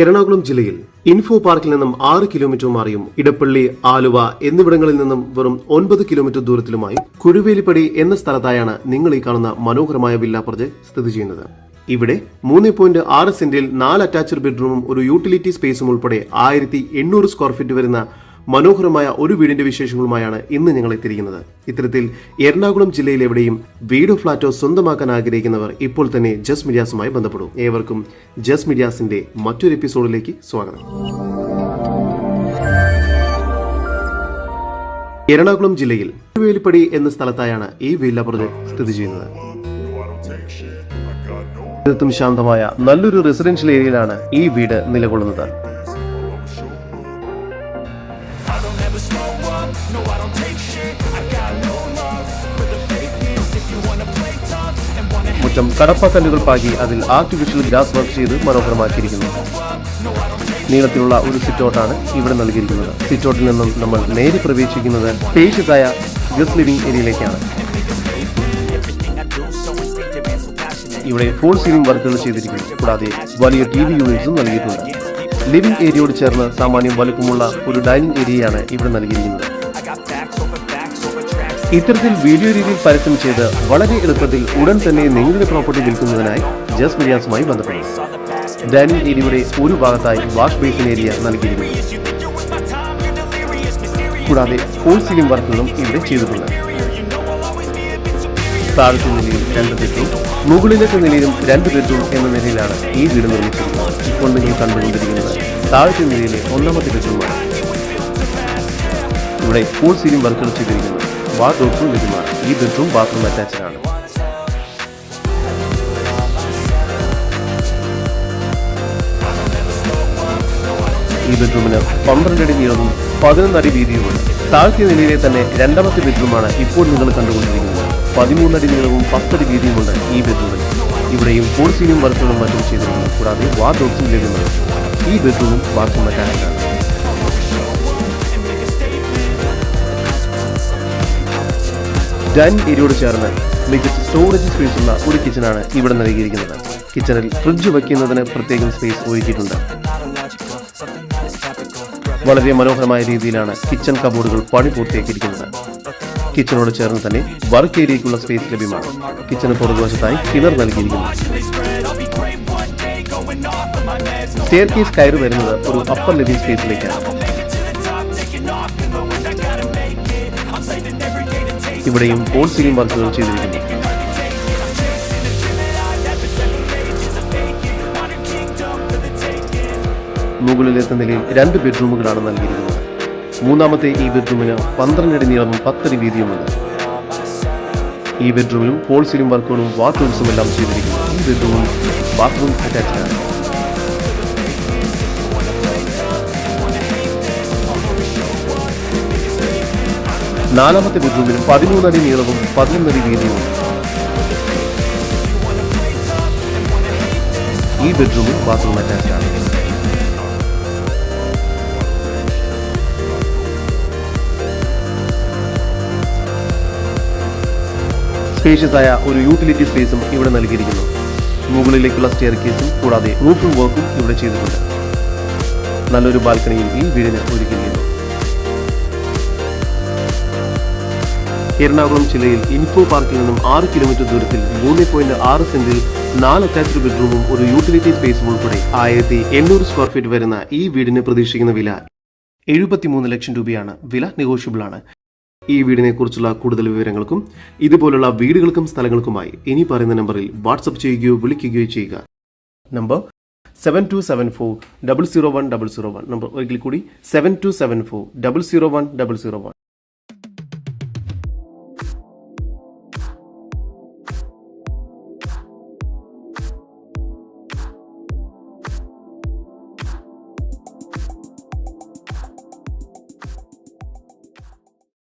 എറണാകുളം ജില്ലയിൽ ഇൻഫോ പാർക്കിൽ നിന്നും 6 കിലോമീറ്റർ മാറിയും ഇടപ്പള്ളി, ആലുവ എന്നിവിടങ്ങളിൽ നിന്നും വെറും 9 കിലോമീറ്റർ ദൂരത്തിലുമായി കുരുവേലിപ്പടി എന്ന സ്ഥലത്തായാണ് നിങ്ങൾ ഈ കാണുന്ന മനോഹരമായ വില്ല പ്രൊജക്ട് സ്ഥിതി ചെയ്യുന്നത്. ഇവിടെ 3.6 സെന്റിൽ 4 അറ്റാച്ച്ഡ് ബെഡ്റൂമും ഒരു യൂട്ടിലിറ്റി സ്പേസും ഉൾപ്പെടെ 1800 സ്ക്വയർ ഫീറ്റ് വരുന്ന മനോഹരമായ ഒരു വീടിന്റെ വിശേഷങ്ങളുമായാണ് ഇന്ന് ഞങ്ങൾ എത്തിയിരിക്കുന്നത്. ഇത്തരത്തിൽ എറണാകുളം ജില്ലയിൽ എവിടെയും വീടോ ഫ്ളാറ്റോ സ്വന്തമാക്കാൻ ആഗ്രഹിക്കുന്നവർ ഇപ്പോൾ തന്നെ ജസ് മീഡിയാസുമായി ബന്ധപ്പെടും. ഏവർക്കും ജസ് മീഡിയാസിന്റെ മറ്റൊരു എപ്പിസോഡിലേക്ക് സ്വാഗതം. എറണാകുളം ജില്ലയിൽ കുരുവേലിപ്പടി എന്ന സ്ഥലത്തായാണ് ഈ വില്ല പ്രൊജക്ട് സ്ഥിതി ചെയ്യുന്നത്. തീർത്തും ശാന്തമായ നല്ലൊരു റെസിഡൻഷ്യൽ ഏരിയയിലാണ് ഈ വീട് നിലകൊള്ളുന്നത്. മുറ്റം കടപ്പക്കല്ലുകൾ പാകി അതിൽ ആർട്ടിഫിഷ്യൽ ഗ്രാസ് വർക്ക് ചെയ്ത് മനോഹരമാക്കിയിരിക്കുന്നു. നീളത്തിലുള്ള ഒരു സിറ്റൗട്ടാണ് ഇവിടെ നൽകിയിരിക്കുന്നത്. സിറ്റൗട്ടിൽ നിന്നും നമ്മൾ നേരെ പ്രവേശിക്കുന്നത് സ്പേഷ്യസായ ഗസ്റ്റ് ലിവിംഗ് ഏരിയയിലേക്കാണ്. ഇവിടെ ഫോൾ സീലിംഗ് വർക്കുകൾ ചെയ്തിരിക്കുന്നു. കൂടാതെ വലിയ TV യൂണിറ്റ്സും നൽകിയിട്ടുണ്ട്. ലിവിംഗ് ഏരിയയോട് ചേർന്ന് സാമാന്യം വലുപ്പമുള്ള ഒരു ഡൈനിങ് ഏരിയയാണ് ഇവിടെ നൽകിയിരിക്കുന്നത്. ഇത്തരത്തിൽ വീഡിയോ രീതിയിൽ പരസ്യം ചെയ്ത് വളരെ എളുപ്പത്തിൽ ഉടൻ തന്നെ നിങ്ങളുടെ പ്രോപ്പർട്ടി വിൽക്കുന്നതിനായി ജസ് മീഡിയാസുമായി ബന്ധപ്പെടും. ഡൈനിങ് ഏരിയയുടെ ഒരു ഭാഗത്തായി വാഷ് ബേസിൻ ഏരിയ നൽകിയിരിക്കുന്നു. കൂടാതെ ഫോൾ സീലിംഗ് വർക്കുകളും ഇവിടെ ചെയ്തിട്ടുണ്ട്. താഴത്തെ നിലയിൽ 2 ബെഡ്റൂം, മുകളിലത്തെ നിലയിലും 2 ബെഡ്റൂം എന്ന നിലയിലാണ് ഈ വീട് നിർമ്മിച്ചിരിക്കുന്നത്. ഇപ്പോൾ നിങ്ങൾ കണ്ടുകൊണ്ടിരിക്കുന്നത് താഴത്തെ നിലയിലെ 1ാമത്തെ ബെഡ്റൂമാണ്. ഇവിടെ ഫോൾ സീലിംഗ് വർക്കുകൾ ചെയ്തിരിക്കുന്നു. വാർഡ്രോബ്സും ലഭ്യമാണ്. ഈ ബെഡ്റൂം ബാത്റൂം അറ്റാച്ച്ഡ് ആണ്. ഈ ബെഡ്റൂമിന് 12 അടി നീളവും 11 അടി വീതിയുമുണ്ട്. താഴത്തെ നിലയിലെ തന്നെ 2ാമത്തെ ബെഡ്റൂമാണ് ഇപ്പോൾ നിങ്ങൾ കണ്ടുകൊണ്ടിരിക്കുന്നത്. 13 അടി നീളവും 10 അടി വീതിയുമുണ്ട് ഈ ബെഡ്റൂമിൽ. ഇവിടെയും ഫോൾ സീലിംഗ് വർക്കുകളും മറ്റും ചെയ്തിരിക്കുന്നു. കൂടാതെ വാർഡ്രോബ്സും ലഭ്യമാണ്. ഈ ബെഡ്റൂമും ബാത്റൂം അറ്റാച്ച്ഡ് ആണ്. ഡൈനിങ് ഏരിയയോട് ചേർന്ന് മികച്ച സ്റ്റോറേജ് സ്പേസ് ഉള്ള ഒരു കിച്ചനാണ് ഇവിടെ നൽകിയിരിക്കുന്നത്. കിച്ചണിൽ ഫ്രിഡ്ജ് വയ്ക്കുന്നതിന് പ്രത്യേകം സ്പേസ് ഒരുക്കിയിട്ടുണ്ട്. വളരെ മനോഹരമായ രീതിയിലാണ് കിച്ചൺ കബോർഡുകൾ പണി പൂർത്തിയാക്കിയിരിക്കുന്നത്. കിച്ചണോട് ചേർന്ന് തന്നെ വർക്ക് ഏരിയയ്ക്കുള്ള സ്പേസ് ലഭ്യമാണ്. കിച്ചന് പുറകുവശത്തായി കിണർ നൽകിയിരിക്കുന്നു. സ്റ്റെയർകേസ് കയറി വരുന്നത് ഒരു അപ്പർ ലിവിംഗ് സ്പേസിലേക്കാണ്. ഇവിടെയും ഫോൾ സീലിംഗ് വർക്കുകൾ ചെയ്തിരിക്കുന്നു. മുകളിലത്തെ നിലയിൽ 2 ബെഡ്റൂമുകളാണ് നൽകിയിരിക്കുന്നത്. 3ാമത്തെ ഈ ബെഡ്റൂമിന് 12 അടി നീളവും 10 അടി വീതിയുമുണ്ട്. ഈ ബെഡ്റൂമിലും ഫോൾ സീലിംഗ് വർക്കുകളും വാർഡ്രോബ്സും എല്ലാം ചെയ്തിരിക്കുന്നു. ഈ ബെഡ്റൂമും ബാത്റൂം അറ്റാച്ച്ഡ് ആണ്. 4ാമത്തെ ബെഡ്റൂമിലും 13 അടി നീളവും 11 അടി വീതിയുമുണ്ട്. ഈ ബെഡ്റൂമും ബാത്റൂം അറ്റാച്ച്ഡ് ആണ്. സ്പേഷ്യസായ ഒരു യൂട്ടിലിറ്റി സ്പേസും ഇവിടെ നൽകിയിരിക്കുന്നു. മുകളിലേക്കുള്ള സ്റ്റെയർകേസും കൂടാതെ റൂഫിംഗ് വർക്കും ഇവിടെ ചെയ്തിട്ടുണ്ട്. നല്ലൊരു ബാൽക്കണിയും ഈ വീടിന് ഒരുക്കിയിരിക്കുന്നു. എറണാകുളം ജില്ലയിൽ ഇൻഫോ പാർക്കിൽ നിന്നും 6 കിലോമീറ്റർ ദൂരത്തിൽ 3.6 സെന്റിൽ 4 അറ്റാച്ച്ഡ് ബെഡ്റൂമും ഒരു യൂട്ടിലിറ്റി സ്പേസും ഉൾപ്പെടെ 1800 സ്ക്വയർ ഫീറ്റ് വരുന്ന ഈ വീടിന് പ്രതീക്ഷിക്കുന്ന വില 73 ലക്ഷം രൂപയാണ്. വില നെഗോഷ്യബിൾ ആണ്. ഈ വീടിനെ കുറിച്ചുള്ള കൂടുതൽ വിവരങ്ങൾക്കും ഇതുപോലുള്ള വീടുകൾക്കും സ്ഥലങ്ങൾക്കുമായി ഇനി പറയുന്ന നമ്പറിൽ വാട്സ്ആപ്പ് ചെയ്യുകയോ വിളിക്കുകയോ ചെയ്യുക. നമ്പർ 7274 001 001. നമ്പർ ഒരിക്കൽ കൂടി 7274 001 001.